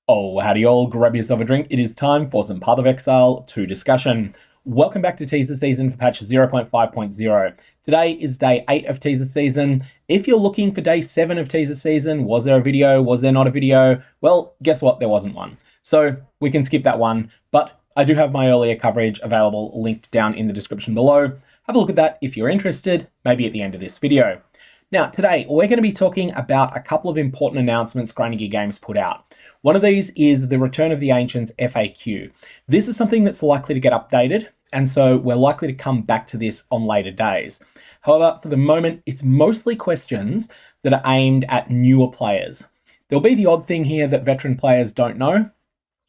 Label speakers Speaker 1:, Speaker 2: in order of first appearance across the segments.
Speaker 1: Oh, howdy all, grab yourself a drink. It is time for some Path of Exile 2 discussion. Welcome back to Teaser Season for patch 0.5.0. Today is day 8 of Teaser Season. If you're looking for day 7 of Teaser Season, was there a video? Was there not a video? Well, guess what? There wasn't one. So we can skip that one, but I do have my earlier coverage available linked down in the description below. Have a look at that if you're interested, maybe at the end of this video. Now, today we're going to be talking about a couple of important announcements ZiggyD Games put out. One of these is the Return of the Ancients FAQ. This is something that's likely to get updated, and so we're likely to come back to this on later days. However, for the moment, it's mostly questions that are aimed at newer players. There'll be the odd thing here that veteran players don't know,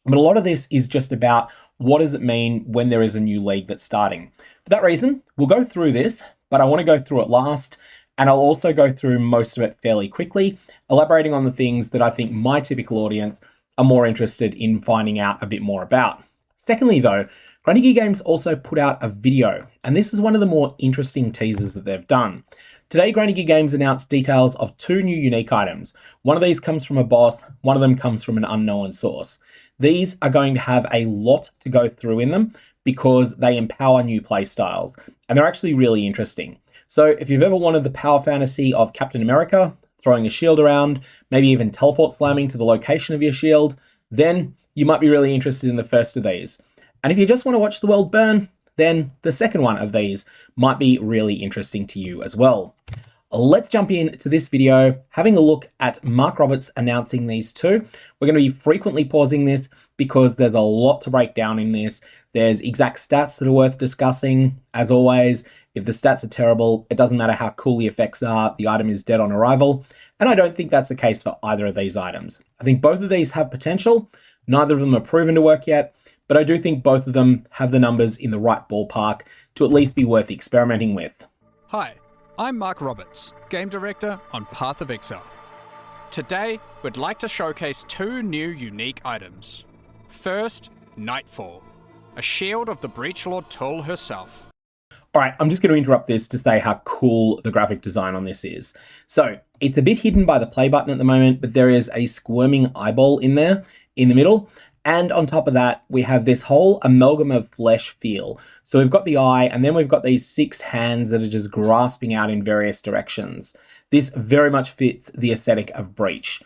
Speaker 1: but a lot of this is just about what does it mean when there is a new league that's starting. For that reason, we'll go through this, but I want to go through it last. And I'll also go through most of it fairly quickly, elaborating on the things that I think my typical audience are more interested in finding out a bit more about. Secondly, though, ZiggyD Games also put out a video, and this is one of the more interesting teasers that they've done. Today, ZiggyD Games announced details of 2 new unique items. One of these comes from a boss, one of them comes from an unknown source. These are going to have a lot to go through in them because they empower new playstyles, and they're actually really interesting. So if you've ever wanted the power fantasy of Captain America, throwing a shield around, maybe even teleport slamming to the location of your shield, then you might be really interested in the first of these. And if you just want to watch the world burn, then the second one of these might be really interesting to you as well. Let's jump into this video, having a look at Mark Roberts announcing these 2. We're going to be frequently pausing this because there's a lot to break down in this. There's exact stats that are worth discussing. As always, if the stats are terrible, it doesn't matter how cool the effects are, the item is dead on arrival. And I don't think that's the case for either of these items. I think both of these have potential. Neither of them are proven to work yet, but I do think both of them have the numbers in the right ballpark to at least be worth experimenting with.
Speaker 2: Hi, I'm Mark Roberts, Game Director on Path of Exile. Today, we'd like to showcase 2 new unique items. First, Nightfall, a shield of the Breachlord Tull herself.
Speaker 1: Alright, I'm just going to interrupt this to say how cool the graphic design on this is. So, it's a bit hidden by the play button at the moment, but there is a squirming eyeball in there, in the middle. And on top of that, we have this whole amalgam of flesh feel. So we've got the eye, and then we've got these 6 hands that are just grasping out in various directions. This very much fits the aesthetic of Breach.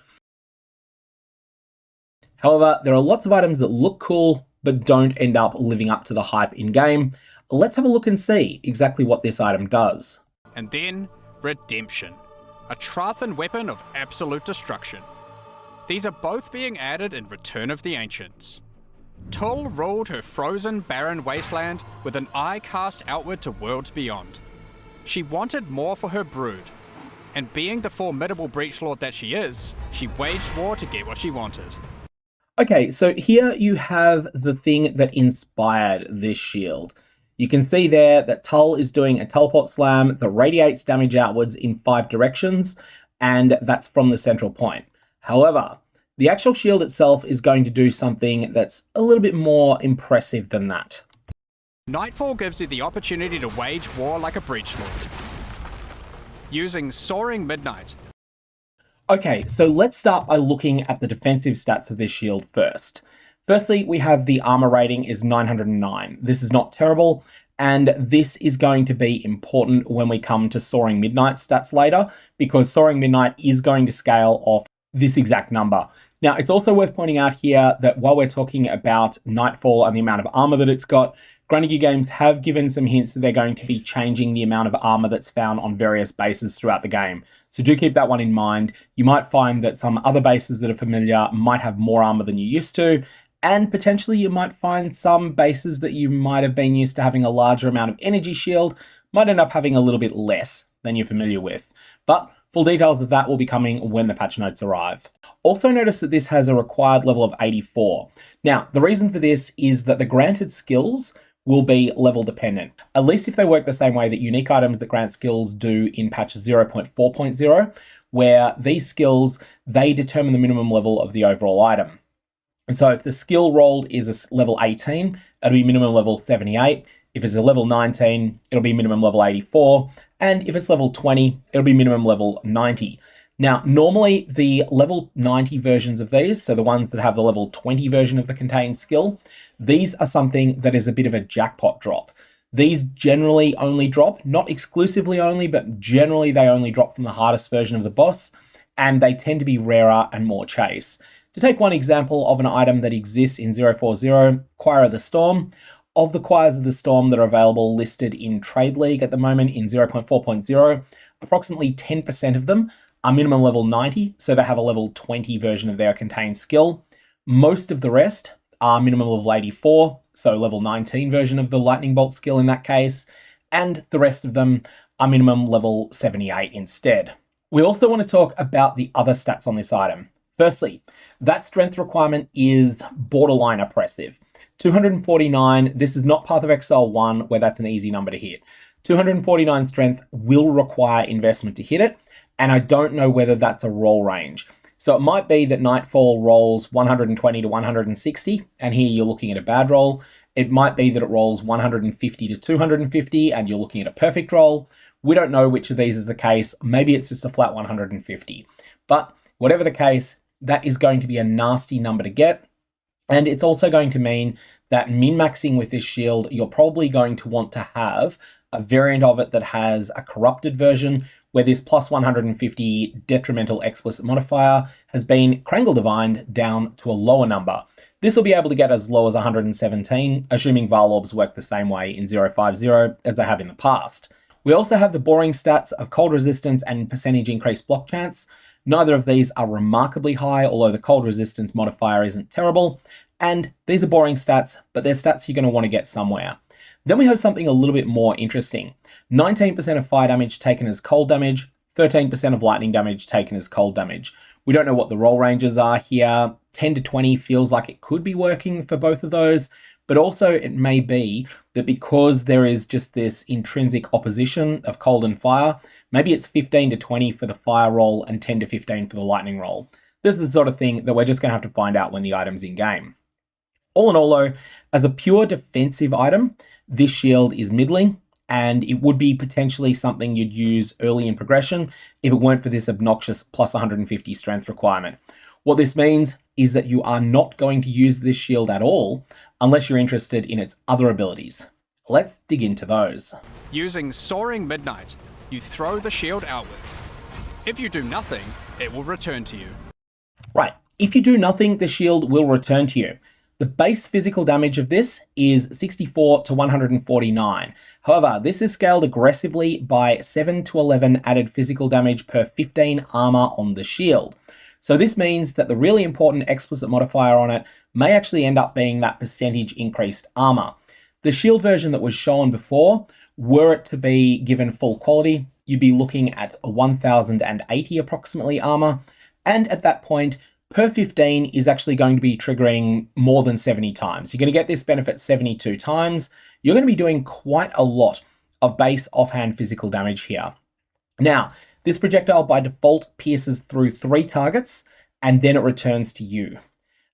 Speaker 1: However, there are lots of items that look cool, but don't end up living up to the hype in-game. Let's have a look and see exactly what this item does.
Speaker 2: And then, Redemption, a Trathan weapon of absolute destruction. These are both being added in Return of the Ancients. Tull ruled her frozen, barren wasteland with an eye cast outward to worlds beyond. She wanted more for her brood, and being the formidable breachlord that she is, she waged war to get what she wanted.
Speaker 1: Okay, so here you have the thing that inspired this shield. You can see there that Tull is doing a teleport slam that radiates damage outwards in 5 directions, and that's from the central point. However, the actual shield itself is going to do something that's a little bit more impressive than that.
Speaker 2: Nightfall gives you the opportunity to wage war like a breachlord, using Soaring Midnight.
Speaker 1: Okay, so let's start by looking at the defensive stats of this shield first. Firstly, we have the armor rating is 909. This is not terrible, and this is going to be important when we come to Soaring Midnight stats later, because Soaring Midnight is going to scale off this exact number. Now, it's also worth pointing out here that while we're talking about Nightfall and the amount of armor that it's got, ZiggyD Games have given some hints that they're going to be changing the amount of armor that's found on various bases throughout the game. So do keep that one in mind. You might find that some other bases that are familiar might have more armor than you used to, and potentially you might find some bases that you might have been used to having a larger amount of energy shield might end up having a little bit less than you're familiar with. But full details of that will be coming when the patch notes arrive. Also notice that this has a required level of 84. Now, the reason for this is that the granted skills will be level dependent, at least if they work the same way that unique items that grant skills do in patch 0.4.0, where these skills, they determine the minimum level of the overall item. So if the skill rolled is a level 18, it'll be minimum level 78. If it's a level 19, it'll be minimum level 84. And if it's level 20, it'll be minimum level 90. Now, normally the level 90 versions of these, so the ones that have the level 20 version of the contained skill, these are something that is a bit of a jackpot drop. These generally only drop, not exclusively only, but generally they only drop from the hardest version of the boss, and they tend to be rarer and more chase. To take one example of an item that exists in 040, Choir of the Storm, of the Choirs of the Storm that are available listed in Trade League at the moment in 0.4.0, approximately 10% of them are minimum level 90, so they have a level 20 version of their contained skill. Most of the rest are minimum level 84, so level 19 version of the Lightning Bolt skill in that case, and the rest of them are minimum level 78 instead. We also want to talk about the other stats on this item. Firstly, that strength requirement is borderline oppressive. 249, this is not Path of Exile 1, where that's an easy number to hit. 249 strength will require investment to hit it, and I don't know whether that's a roll range. So it might be that Nightfall rolls 120 to 160, and here you're looking at a bad roll. It might be that it rolls 150 to 250, and you're looking at a perfect roll. We don't know which of these is the case. Maybe it's just a flat 150. But whatever the case, that is going to be a nasty number to get. And it's also going to mean that min-maxing with this shield, you're probably going to want to have a variant of it that has a corrupted version where this plus 150 detrimental explicit modifier has been Krangle Divined down to a lower number. This will be able to get as low as 117, assuming Vaal orbs work the same way in 050 as they have in the past. We also have the boring stats of cold resistance and percentage increased block chance. Neither of these are remarkably high, although the cold resistance modifier isn't terrible. And these are boring stats, but they're stats you're going to want to get somewhere. Then we have something a little bit more interesting. 19% of fire damage taken as cold damage, 13% of lightning damage taken as cold damage. We don't know what the roll ranges are here. 10 to 20 feels like it could be working for both of those, but also it may be that because there is just this intrinsic opposition of cold and fire, maybe it's 15 to 20 for the fire roll and 10 to 15 for the lightning roll. This is the sort of thing that we're just going to have to find out when the item's in game. All in all though, as a pure defensive item, this shield is middling, and it would be potentially something you'd use early in progression if it weren't for this obnoxious plus 150 strength requirement. What this means is that you are not going to use this shield at all unless you're interested in its other abilities. Let's dig into those.
Speaker 2: Using Soaring Midnight, you throw the shield outward. If you do nothing, it will return to you.
Speaker 1: Right, if you do nothing, the shield will return to you. The base physical damage of this is 64 to 149. However, this is scaled aggressively by 7 to 11 added physical damage per 15 armor on the shield. So this means that the really important explicit modifier on it may actually end up being that percentage increased armor. The shield version that was shown before, were it to be given full quality, you'd be looking at a 1080 approximately armor, and at that point, per 15 is actually going to be triggering more than 70 times. You're going to get this benefit 72 times. You're going to be doing quite a lot of base offhand physical damage here. Now, this projectile by default pierces through 3 targets, and then it returns to you.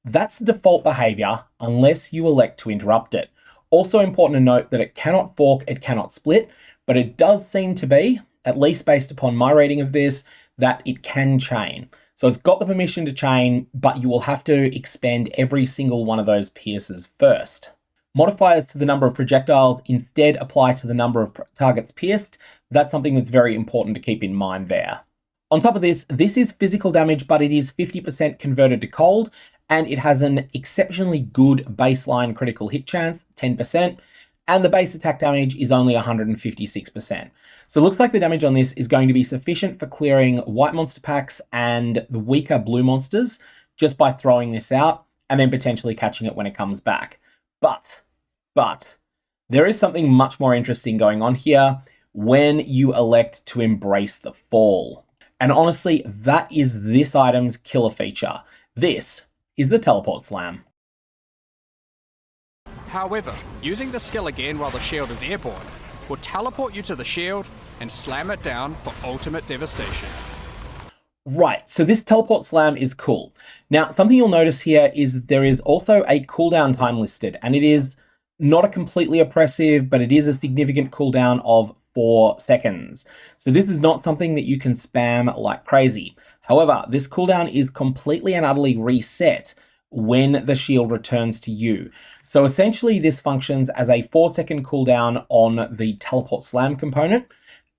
Speaker 1: That's the default behavior unless you elect to interrupt it. Also important to note that it cannot fork, it cannot split, but it does seem to be, at least based upon my reading of this, that it can chain. So it's got the permission to chain, but you will have to expend every single one of those pierces first. Modifiers to the number of projectiles instead apply to the number of targets pierced. That's something that's very important to keep in mind there. On top of this, this is physical damage, but it is 50% converted to cold, and it has an exceptionally good baseline critical hit chance, 10%, and the base attack damage is only 156%. So it looks like the damage on this is going to be sufficient for clearing white monster packs and the weaker blue monsters just by throwing this out and then potentially catching it when it comes back. But there is something much more interesting going on here when you elect to embrace the fall. And honestly, that is this item's killer feature. This is the Teleport Slam.
Speaker 2: However, using the skill again while the shield is airborne will teleport you to the shield and slam it down for ultimate devastation.
Speaker 1: Right, so this Teleport Slam is cool. Now, something you'll notice here is that there is also a cooldown time listed, and it is not a completely oppressive, but it is a significant cooldown of 4 seconds. So this is not something that you can spam like crazy. However, this cooldown is completely and utterly reset when the shield returns to you. So essentially this functions as a 4-second cooldown on the teleport slam component,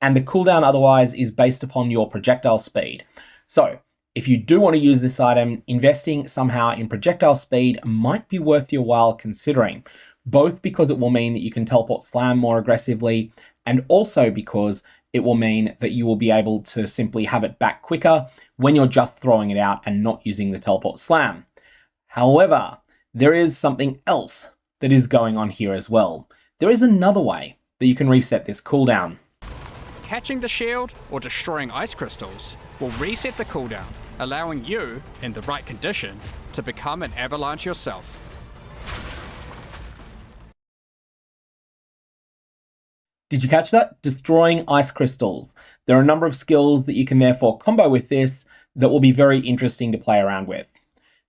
Speaker 1: and the cooldown otherwise is based upon your projectile speed. So if you do want to use this item, investing somehow in projectile speed might be worth your while considering, both because it will mean that you can teleport slam more aggressively, and also because it will mean that you will be able to simply have it back quicker when you're just throwing it out and not using the teleport slam. However, there is something else that is going on here as well. There is another way that you can reset this cooldown.
Speaker 2: Catching the shield or destroying ice crystals will reset the cooldown, allowing you, in the right condition, to become an avalanche yourself.
Speaker 1: Did you catch that? Destroying ice crystals. There are a number of skills that you can therefore combo with this that will be very interesting to play around with.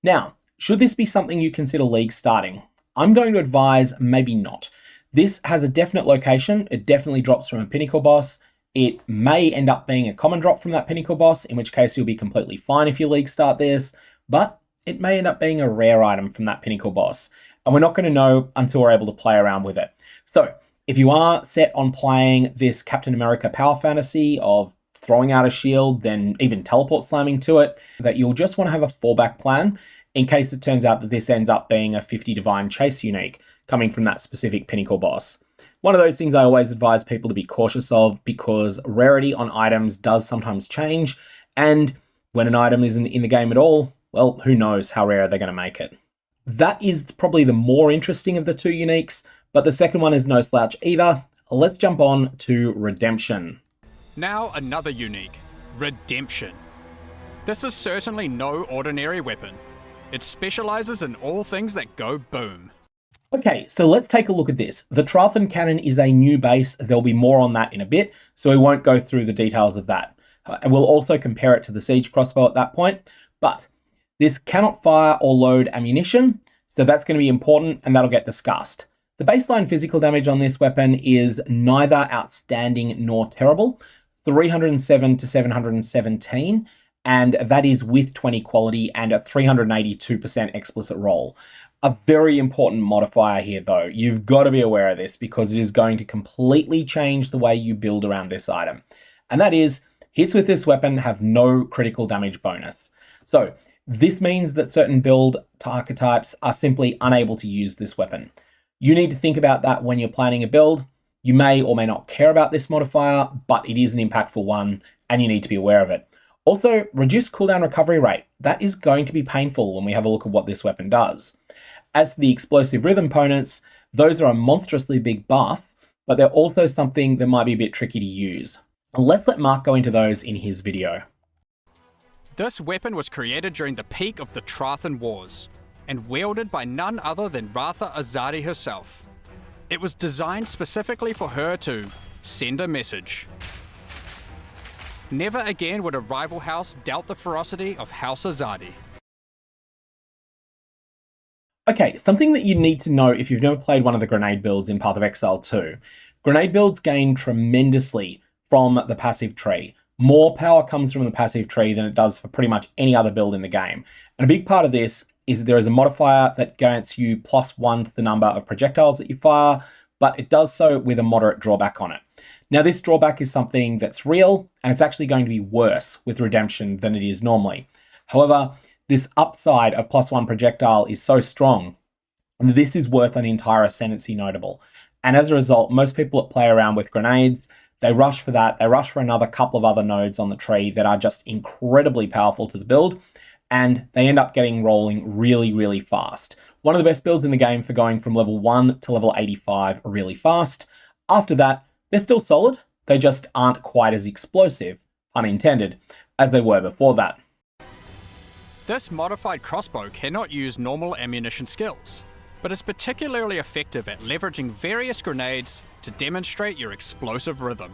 Speaker 1: Now, should this be something you consider league starting? I'm going to advise maybe not. This has a definite location. It definitely drops from a pinnacle boss. It may end up being a common drop from that pinnacle boss, in which case you'll be completely fine if you league start this, but it may end up being a rare item from that pinnacle boss, and we're not going to know until we're able to play around with it. So if you are set on playing this Captain America power fantasy of throwing out a shield, then even teleport slamming to it, that you'll just want to have a fallback plan in case it turns out that this ends up being a 50 Divine Chase unique coming from that specific pinnacle boss. One of those things I always advise people to be cautious of, because rarity on items does sometimes change, and when an item isn't in the game at all, well, who knows how rare they're going to make it. That is probably the more interesting of the two uniques, but the second one is no slouch either. Let's jump on to Redemption.
Speaker 2: Now another unique, Redemption. This is certainly no ordinary weapon. It specializes in all things that go boom.
Speaker 1: Okay, so let's take a look at this. The Trathan Cannon is a new base. There'll be more on that in a bit, so we won't go through the details of that. And we'll also compare it to the Siege Crossbow at that point. But this cannot fire or load ammunition, so that's going to be important, and that'll get discussed. The baseline physical damage on this weapon is neither outstanding nor terrible, 307 to 717, and that is with 20 quality and a 382% explicit roll. A very important modifier here though. You've got to be aware of this because it is going to completely change the way you build around this item. And that is, hits with this weapon have no critical damage bonus. So this means that certain build archetypes are simply unable to use this weapon. You need to think about that when you're planning a build. You may or may not care about this modifier, but it is an impactful one and you need to be aware of it. Also, reduced cooldown recovery rate. That is going to be painful when we have a look at what this weapon does. As for the explosive rhythm opponents, those are a monstrously big buff, but they're also something that might be a bit tricky to use. Let's let Mark go into those in his video.
Speaker 2: This weapon was created during the peak of the Trathan Wars, and wielded by none other than Ratha Azadi herself. It was designed specifically for her to send a message. Never again would a rival house doubt the ferocity of House Azadi.
Speaker 1: Okay, something that you need to know if you've never played one of the grenade builds in Path of Exile 2. Grenade builds gain tremendously from the passive tree. More power comes from the passive tree than it does for pretty much any other build in the game. And a big part of this is that there is a modifier that grants you +1 to the number of projectiles that you fire, but it does so with a moderate drawback on it. Now this drawback is something that's real, and it's actually going to be worse with Redemption than it is normally. However, this upside of +1 projectile is so strong that this is worth an entire ascendancy notable. And as a result, most people that play around with grenades, they rush for that. They rush for another couple of other nodes on the tree that are just incredibly powerful to the build, and they end up getting rolling really, really fast. One of the best builds in the game for going from level 1 to level 85 really fast. After that, they're still solid, they just aren't quite as explosive, unintended, as they were before that.
Speaker 2: This modified crossbow cannot use normal ammunition skills, but is particularly effective at leveraging various grenades to demonstrate your explosive rhythm.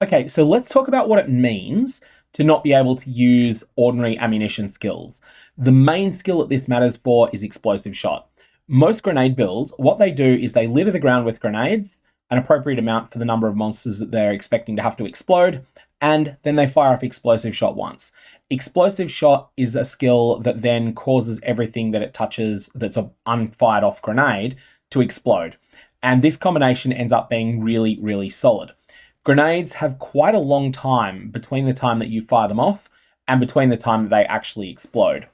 Speaker 1: Okay, so let's talk about what it means to not be able to use ordinary ammunition skills. The main skill that this matters for is explosive shot. Most grenade builds, what they do is they litter the ground with grenades, an appropriate amount for the number of monsters that they're expecting to have to explode, and then they fire off explosive shot once. Explosive shot is a skill that then causes everything that it touches that's an unfired off grenade to explode. And this combination ends up being really, really solid. Grenades have quite a long time between the time that you fire them off and between the time that they actually explode.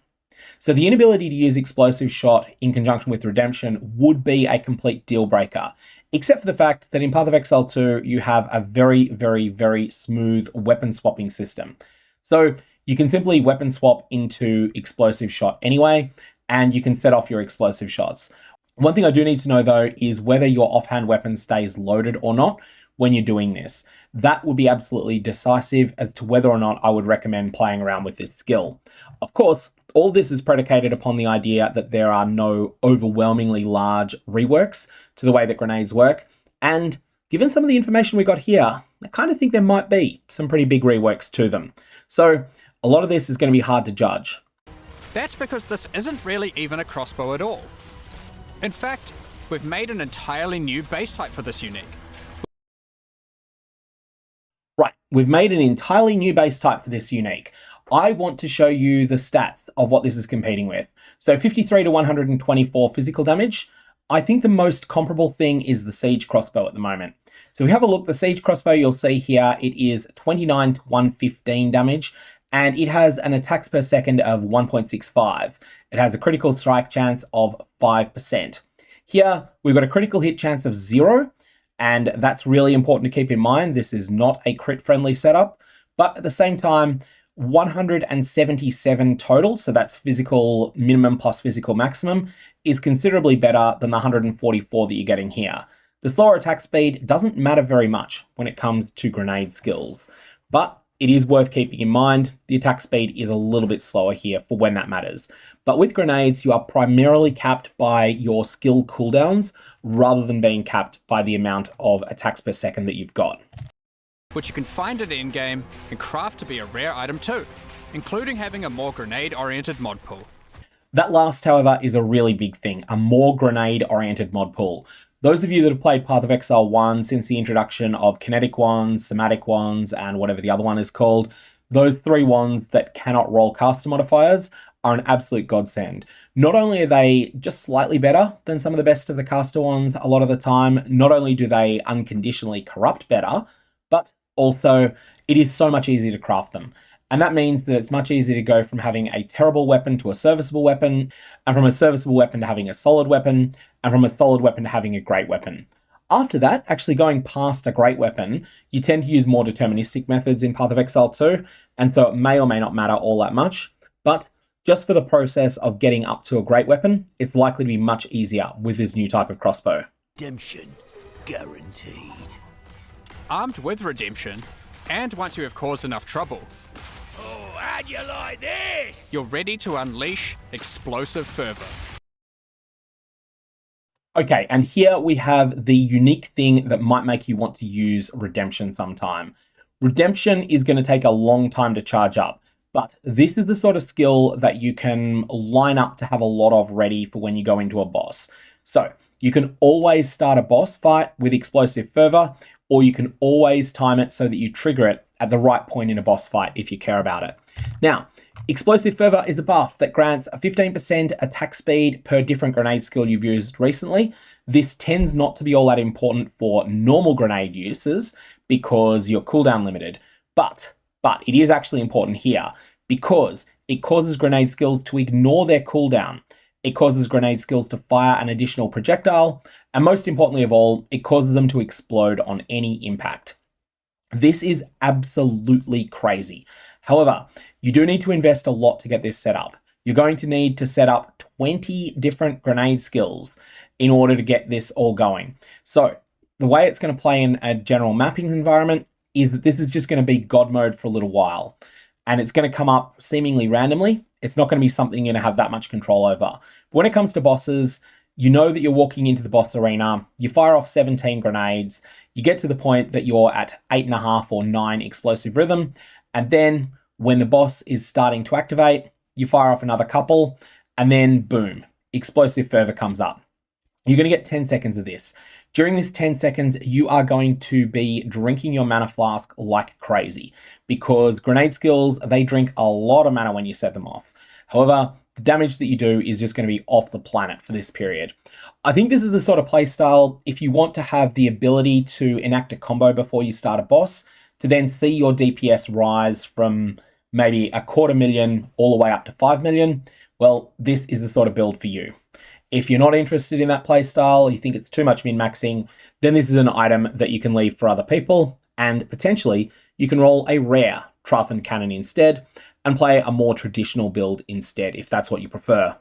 Speaker 1: So the inability to use explosive shot in conjunction with redemption would be a complete deal breaker, except for the fact that in Path of Exile 2, you have a very, very, very smooth weapon swapping system. So you can simply weapon swap into explosive shot anyway, and you can set off your explosive shots. One thing I do need to know though is whether your offhand weapon stays loaded or not when you're doing this. That would be absolutely decisive as to whether or not I would recommend playing around with this skill. Of course, all this is predicated upon the idea that there are no overwhelmingly large reworks to the way that grenades work. And given some of the information we got here, I kind of think there might be some pretty big reworks to them. So a lot of this is going to be hard to judge.
Speaker 2: That's because this isn't really even a crossbow at all. In fact, we've made an entirely new base type for this unique.
Speaker 1: Right, we've made an entirely new base type for this unique. I want to show you the stats of what this is competing with. So 53 to 124 physical damage. I think the most comparable thing is the Siege Crossbow at the moment. So if we have a look, the Siege Crossbow, you'll see here, it is 29 to 115 damage, and it has an attacks per second of 1.65. It has a critical strike chance of 5%. Here, we've got a critical hit chance of 0, and that's really important to keep in mind. This is not a crit-friendly setup, but at the same time, 177 total, so that's physical minimum plus physical maximum, is considerably better than the 144 that you're getting here. The slower attack speed doesn't matter very much when it comes to grenade skills, but it is worth keeping in mind. The attack speed is a little bit slower here for when that matters. But with grenades, you are primarily capped by your skill cooldowns rather than being capped by the amount of attacks per second that you've got,
Speaker 2: which you can find at Endgame and craft to be a rare item too, including having a more grenade-oriented mod pool.
Speaker 1: That last, however, is a really big thing, a more grenade-oriented mod pool. Those of you that have played Path of Exile 1 since the introduction of kinetic wands, somatic wands, and whatever the other one is called, those 3 wands that cannot roll caster modifiers are an absolute godsend. Not only are they just slightly better than some of the best of the caster wands a lot of the time, not only do they unconditionally corrupt better, but also it is so much easier to craft them. And that means that it's much easier to go from having a terrible weapon to a serviceable weapon, and from a serviceable weapon to having a solid weapon, and from a solid weapon to having a great weapon. After that, actually going past a great weapon, you tend to use more deterministic methods in Path of Exile 2, and so it may or may not matter all that much, but just for the process of getting up to a great weapon, it's likely to be much easier with this new type of crossbow.
Speaker 3: Redemption guaranteed.
Speaker 2: Armed with redemption, and once you have caused enough trouble,
Speaker 3: oh, how'd you like this?
Speaker 2: You're ready to unleash explosive fervor.
Speaker 1: Okay, and here we have the unique thing that might make you want to use redemption sometime. Redemption is going to take a long time to charge up, but this is the sort of skill that you can line up to have a lot of ready for when you go into a boss. So you can always start a boss fight with explosive fervor, or you can always time it so that you trigger it at the right point in a boss fight if you care about it. Now, explosive fervor is a buff that grants a 15% attack speed per different grenade skill you've used recently. This tends not to be all that important for normal grenade uses because you're cooldown limited, but it is actually important here because it causes grenade skills to ignore their cooldown. It causes grenade skills to fire an additional projectile, and most importantly of all, it causes them to explode on any impact. This is absolutely crazy. However, you do need to invest a lot to get this set up. You're going to need to set up 20 different grenade skills in order to get this all going. So the way it's going to play in a general mapping environment is that this is just going to be God mode for a little while. And it's going to come up seemingly randomly. It's not going to be something you're going to have that much control over. But when it comes to bosses, you know that you're walking into the boss arena, you fire off 17 grenades, you get to the point that you're at 8.5 or 9 explosive rhythm, and then when the boss is starting to activate, you fire off another couple, and then boom, explosive fervor comes up. You're going to get 10 seconds of this. During this 10 seconds, you are going to be drinking your mana flask like crazy, because grenade skills, they drink a lot of mana when you set them off. However, the damage that you do is just going to be off the planet for this period. I think this is the sort of playstyle, if you want to have the ability to enact a combo before you start a boss, to then see your DPS rise from maybe 250,000 all the way up to 5 million, well, this is the sort of build for you. If you're not interested in that playstyle, you think it's too much min-maxing, then this is an item that you can leave for other people, and potentially you can roll a rare Trathan Cannon instead, and play a more traditional build instead, if that's what you prefer.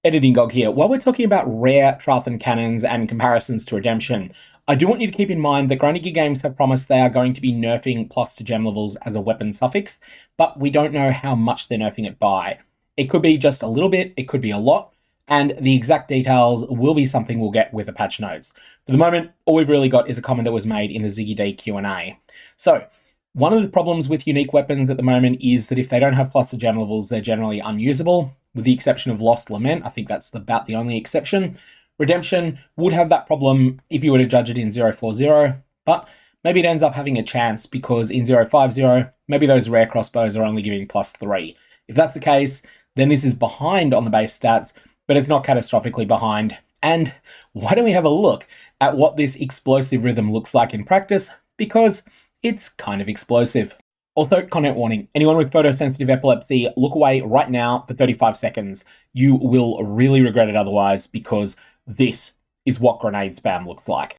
Speaker 1: Editing Gog here. While we're talking about rare Trathan Cannons and comparisons to Redemption, I do want you to keep in mind that ZiggyD Games have promised they are going to be nerfing plus to gem levels as a weapon suffix, but we don't know how much they're nerfing it by. It could be just a little bit, it could be a lot, and the exact details will be something we'll get with the patch notes. For the moment, all we've really got is a comment that was made in the ZiggyD Q&A. So, one of the problems with unique weapons at the moment is that if they don't have plus to gem levels, they're generally unusable, with the exception of Lost Lament. I think that's about the only exception. Redemption would have that problem if you were to judge it in 040, but maybe it ends up having a chance because in 050, maybe those rare crossbows are only giving +3. If that's the case, then this is behind on the base stats, but it's not catastrophically behind. And why don't we have a look at what this explosive rhythm looks like in practice, because it's kind of explosive. Also, content warning, anyone with photosensitive epilepsy, look away right now for 35 seconds. You will really regret it otherwise, because this is what grenade spam looks like.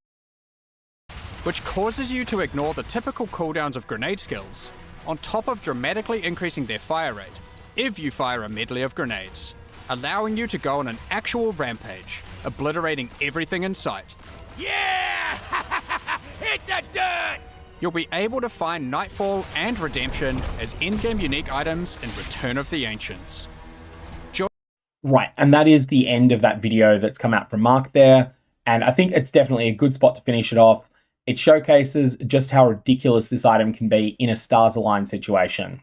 Speaker 2: Which causes you to ignore the typical cooldowns of grenade skills, on top of dramatically increasing their fire rate if you fire a medley of grenades, allowing you to go on an actual rampage, obliterating everything in sight.
Speaker 3: Yeah! Hit the dirt!
Speaker 2: You'll be able to find Nightfall and Redemption as in-game unique items in Return of the Ancients.
Speaker 1: Right, and that is the end of that video that's come out from Mark there, and I think it's definitely a good spot to finish it off. It showcases just how ridiculous this item can be in a stars aligned situation.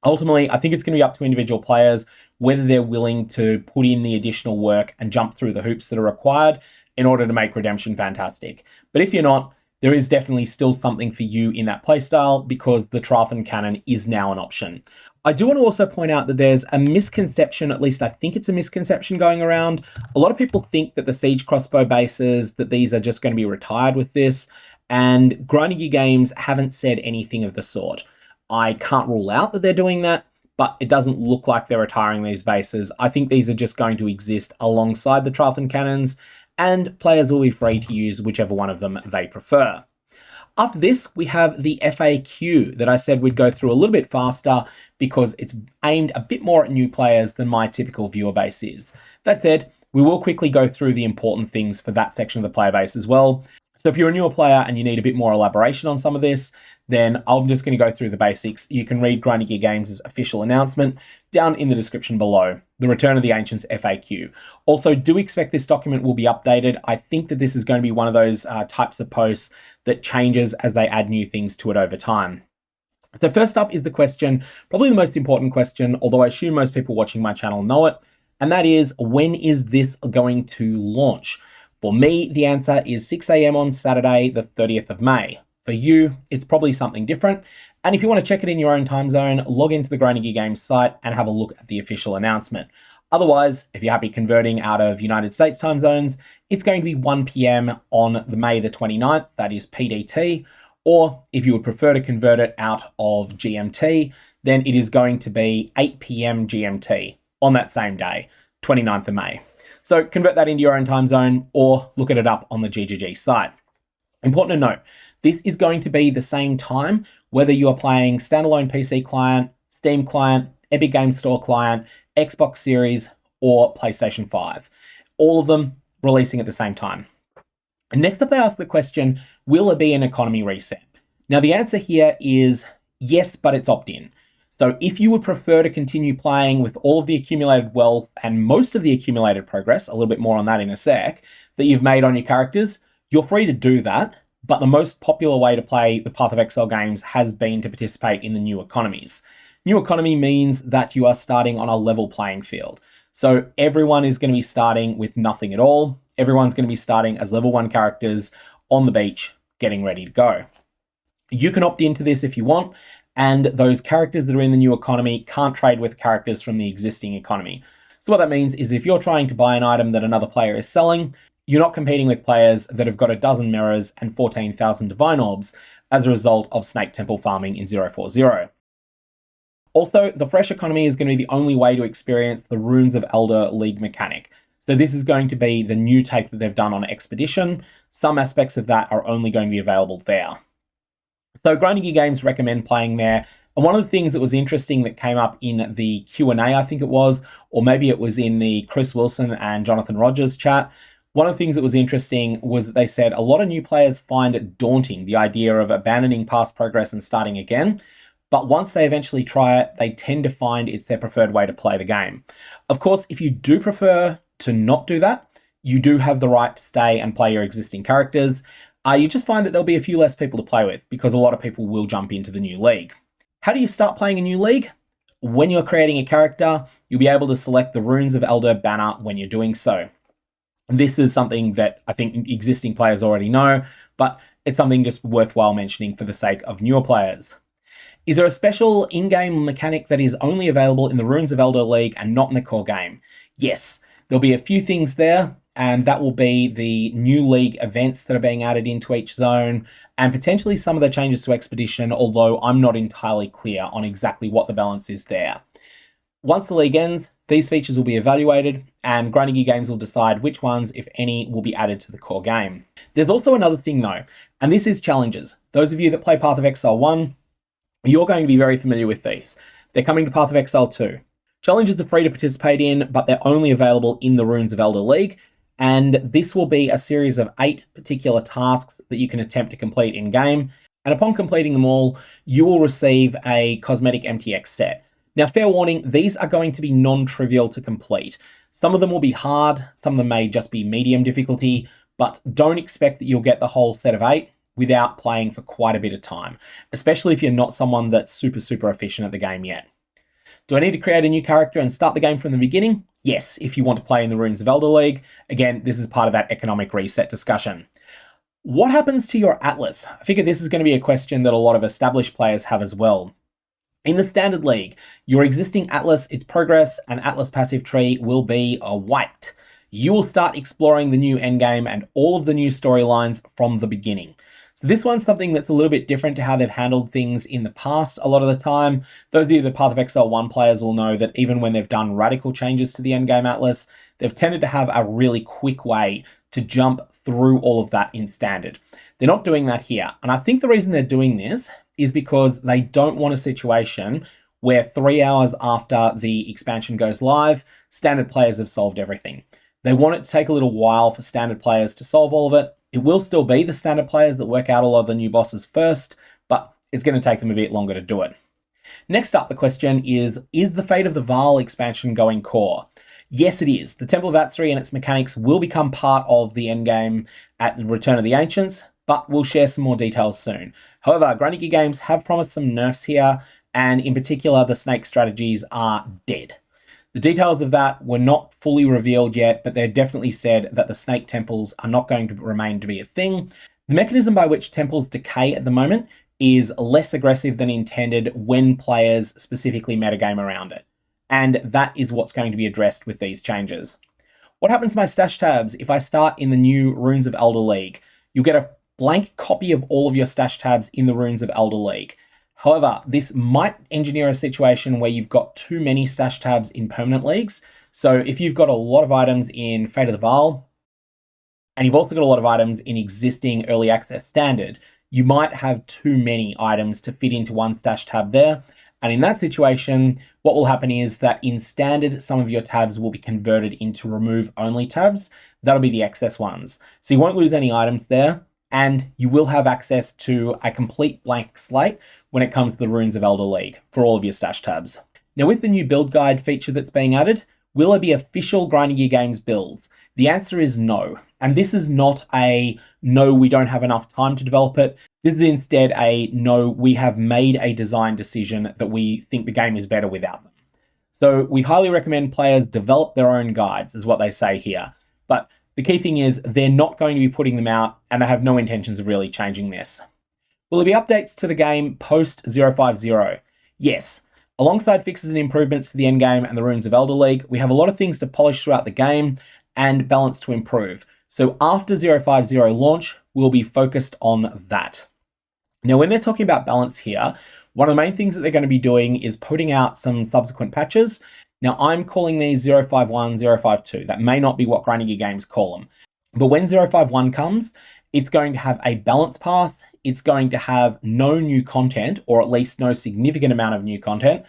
Speaker 1: Ultimately, I think it's going to be up to individual players whether they're willing to put in the additional work and jump through the hoops that are required in order to make Redemption fantastic. But if you're not, there is definitely still something for you in that playstyle, because the Trathan Cannon is now an option. I do want to also point out that there's a misconception, at least I think it's a misconception going around. A lot of people think that the Siege crossbow bases, that these are just going to be retired with this, and ZiggyD Games haven't said anything of the sort. I can't rule out that they're doing that, but it doesn't look like they're retiring these bases. I think these are just going to exist alongside the Trathan Cannons, and players will be free to use whichever one of them they prefer. After this, we have the FAQ that I said we'd go through a little bit faster because it's aimed a bit more at new players than my typical viewer base is. That said, we will quickly go through the important things for that section of the player base as well. So if you're a newer player and you need a bit more elaboration on some of this, then I'm just going to go through the basics. You can read ZiggyD Games' official announcement down in the description below, the Return of the Ancients FAQ. Also, do expect this document will be updated. I think that this is going to be one of those types of posts that changes as they add new things to it over time. So first up is the question, probably the most important question, although I assume most people watching my channel know it, and that is, when is this going to launch? For me, the answer is 6 AM on Saturday, the 30th of May. For you, it's probably something different. And if you want to check it in your own time zone, log into the ZiggyD Games site and have a look at the official announcement. Otherwise, if you're happy converting out of United States time zones, it's going to be 1 PM on the May the 29th, that is PDT. Or if you would prefer to convert it out of GMT, then it is going to be 8 PM GMT on that same day, 29th of May. So convert that into your own time zone or look at it up on the GGG site. Important to note, this is going to be the same time whether you are playing standalone PC client, Steam client, Epic Games Store client, Xbox Series, or PlayStation 5. All of them releasing at the same time. And next up, they ask the question, will there be an economy reset? Now, the answer here is yes, but it's opt-in. So if you would prefer to continue playing with all of the accumulated wealth and most of the accumulated progress, a little bit more on that in a sec, that you've made on your characters, you're free to do that. But the most popular way to play the Path of Exile games has been to participate in the new economies. New economy means that you are starting on a level playing field. So everyone is going to be starting with nothing at all. Everyone's going to be starting as level 1 characters on the beach, getting ready to go. You can opt into this if you want, and those characters that are in the new economy can't trade with characters from the existing economy. So what that means is if you're trying to buy an item that another player is selling, you're not competing with players that have got a dozen mirrors and 14,000 divine orbs as a result of snake temple farming in 040. Also, the fresh economy is going to be the only way to experience the Runes of Elder League mechanic. So this is going to be the new take that they've done on Expedition. Some aspects of that are only going to be available there. So ZiggyD Games recommend playing there. And one of the things that was interesting that came up in the Q&A, I think it was, or maybe it was in the Chris Wilson and Jonathan Rogers chat, one of the things that was interesting was that they said a lot of new players find it daunting, the idea of abandoning past progress and starting again. But once they eventually try it, they tend to find it's their preferred way to play the game. Of course, if you do prefer to not do that, you do have the right to stay and play your existing characters. You just find that there'll be a few less people to play with because a lot of people will jump into the new league. How do you start playing a new league? When you're creating a character, you'll be able to select the Runes of Elder banner when you're doing so. This is something that I think existing players already know, but it's something just worthwhile mentioning for the sake of newer players. Is there a special in-game mechanic that is only available in the Runes of Elder League and not in the core game? Yes, there'll be a few things there, and that will be the new league events that are being added into each zone, and potentially some of the changes to Expedition, although I'm not entirely clear on exactly what the balance is there. Once the league ends, these features will be evaluated, and ZiggyD Games will decide which ones, if any, will be added to the core game. There's also another thing though, and this is challenges. Those of you that play Path of Exile 1, you're going to be very familiar with these. They're coming to Path of Exile 2. Challenges are free to participate in, but they're only available in the Runes of Elder League, and this will be a series of 8 particular tasks that you can attempt to complete in-game, and upon completing them all, you will receive a cosmetic MTX set. Now, fair warning, these are going to be non-trivial to complete. Some of them will be hard, some of them may just be medium difficulty, but don't expect that you'll get the whole set of 8 without playing for quite a bit of time, especially if you're not someone that's super efficient at the game yet. Do I need to create a new character and start the game from the beginning? Yes, if you want to play in the Runes of Elder League. Again, this is part of that economic reset discussion. What happens to your Atlas? I figure this is going to be a question that a lot of established players have as well. In the Standard League, your existing Atlas, its progress, and Atlas passive tree will be wiped. You will start exploring the new endgame and all of the new storylines from the beginning. So this one's something that's a little bit different to how they've handled things in the past a lot of the time. Those of you that Path of Exile 1 players will know that even when they've done radical changes to the endgame Atlas, they've tended to have a really quick way to jump through all of that in Standard. They're not doing that here. And I think the reason they're doing this is because they don't want a situation where 3 hours after the expansion goes live, Standard players have solved everything. They want it to take a little while for Standard players to solve all of it. It will still be the Standard players that work out all of the new bosses first, but it's going to take them a bit longer to do it. Next up, the question is the fate of the Vaal expansion going core? Yes, it is. The Temple of Atzri and its mechanics will become part of the endgame at the Return of the Ancients, but we'll share some more details soon. However, ZiggyD Games have promised some nerfs here, and in particular, the snake strategies are dead. The details of that were not fully revealed yet, but they've definitely said that the snake temples are not going to remain to be a thing. The mechanism by which temples decay at the moment is less aggressive than intended when players specifically metagame around it. And that is what's going to be addressed with these changes. What happens to my stash tabs if I start in the new Runes of Elder League? You'll get a blank copy of all of your stash tabs in the Runes of Elder League. However, this might engineer a situation where you've got too many stash tabs in permanent leagues. So if you've got a lot of items in Fate of the Vaal, and you've also got a lot of items in existing early access standard, you might have too many items to fit into one stash tab there. And in that situation, what will happen is that in standard, some of your tabs will be converted into remove only tabs. That'll be the excess ones. So you won't lose any items there, and you will have access to a complete blank slate when it comes to the Runes of Elder League for all of your stash tabs. Now, with the new build guide feature that's being added, will there be official ZiggyD Games builds? The answer is no. And this is not a no, we don't have enough time to develop it. This is instead a no, we have made a design decision that we think the game is better without them. So we highly recommend players develop their own guides, is what they say here. But the key thing is they're not going to be putting them out, and they have no intentions of really changing this. Will there be updates to the game post 050? Yes. Alongside fixes and improvements to the endgame and the Runes of Elder League, we have a lot of things to polish throughout the game and balance to improve. So after 050 launch, we'll be focused on that. Now, when they're talking about balance here, one of the main things that they're going to be doing is putting out some subsequent patches. Now, I'm calling these 051, 052. That may not be what Grinding Games call them. But when 051 comes, it's going to have a balance pass. It's going to have no new content, or at least no significant amount of new content.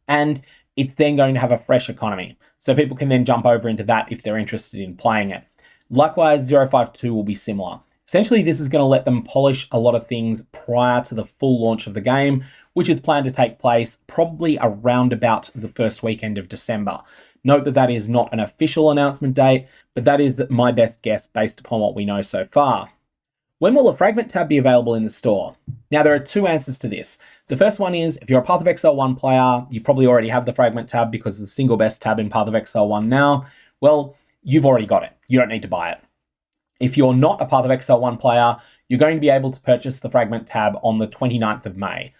Speaker 1: And it's then going to have a fresh economy. So people can then jump over into that if they're interested in playing it. Likewise, 052 will be similar. Essentially, this is going to let them polish a lot of things prior to the full launch of the game, which is planned to take place probably around about the first weekend of December. Note that that is not an official announcement date, but that is my best guess based upon what we know so far. When will the Fragment Tab be available in the store? Now, there are two answers to this. The first one is, if you're a Path of Exile 1 player, you probably already have the Fragment Tab because it's the single best tab in Path of Exile 1 now. Well, you've already got it. You don't need to buy it. If you're not a Path of Exile 1 player, you're going to be able to purchase the Fragment Tab on the 29th of May.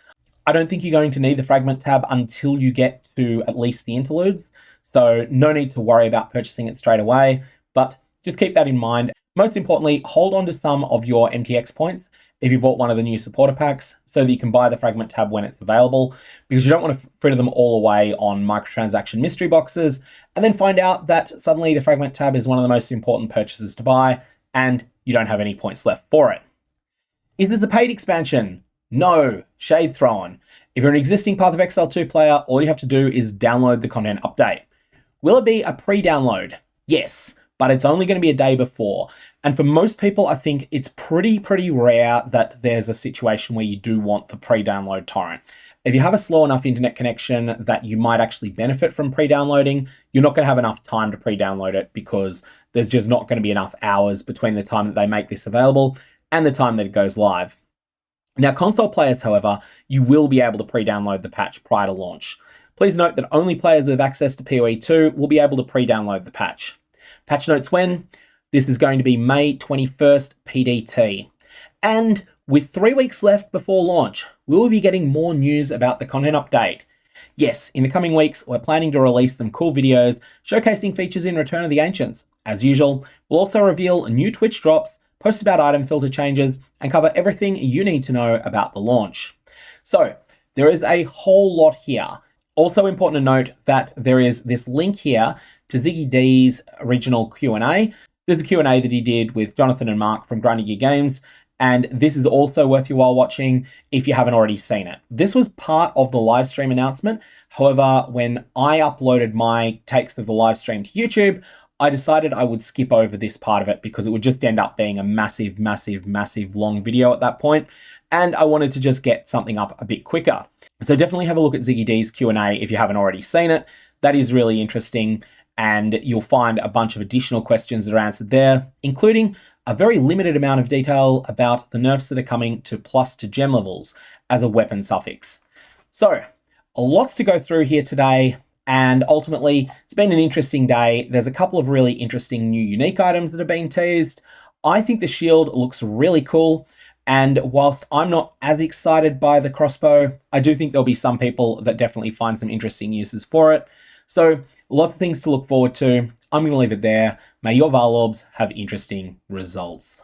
Speaker 1: I don't think you're going to need the Fragment Tab until you get to at least the interludes, so no need to worry about purchasing it straight away, but just keep that in mind. Most importantly, hold on to some of your MTX points if you bought one of the new supporter packs so that you can buy the Fragment Tab when it's available, because you don't want to fritter them all away on microtransaction mystery boxes and then find out that suddenly the Fragment Tab is one of the most important purchases to buy and you don't have any points left for it. Is this a paid expansion? No, shade thrown. If you're an existing Path of Exile 2 player, all you have to do is download the content update. Will it be a pre-download? Yes, but it's only going to be a day before. And for most people, I think it's pretty rare that there's a situation where you do want the pre-download torrent. If you have a slow enough internet connection that you might actually benefit from pre-downloading, you're not going to have enough time to pre-download it because there's just not going to be enough hours between the time that they make this available and the time that it goes live. Now, console players, however, you will be able to pre-download the patch prior to launch. Please note that only players with access to POE 2 will be able to pre-download the patch. Patch notes when? This is going to be May 21st PDT. And with 3 weeks left before launch, we will be getting more news about the content update. Yes, in the coming weeks, we're planning to release some cool videos showcasing features in Return of the Ancients. As usual, we'll also reveal new Twitch drops, post about item filter changes, and cover everything you need to know about the launch. So, there is a whole lot here. Also important to note that there is this link here to ZiggyD's original Q&A. There's a Q&A that he did with Jonathan and Mark from Grinding Games, and this is also worth your while watching if you haven't already seen it. This was part of the live stream announcement. However, when I uploaded my takes of the live stream to YouTube, I decided I would skip over this part of it because it would just end up being a massive long video at that point, and I wanted to just get something up a bit quicker. So definitely have a look at ZiggyD's Q&A if you haven't already seen it. That is really interesting, and you'll find a bunch of additional questions that are answered there, including a very limited amount of detail about the nerfs that are coming to plus to gem levels as a weapon suffix. So, lots to go through here today. And ultimately, it's been an interesting day. There's a couple of really interesting new unique items that have been teased. I think the shield looks really cool. And whilst I'm not as excited by the crossbow, I do think there'll be some people that definitely find some interesting uses for it. So lots of things to look forward to. I'm going to leave it there. May your Vaal orbs have interesting results.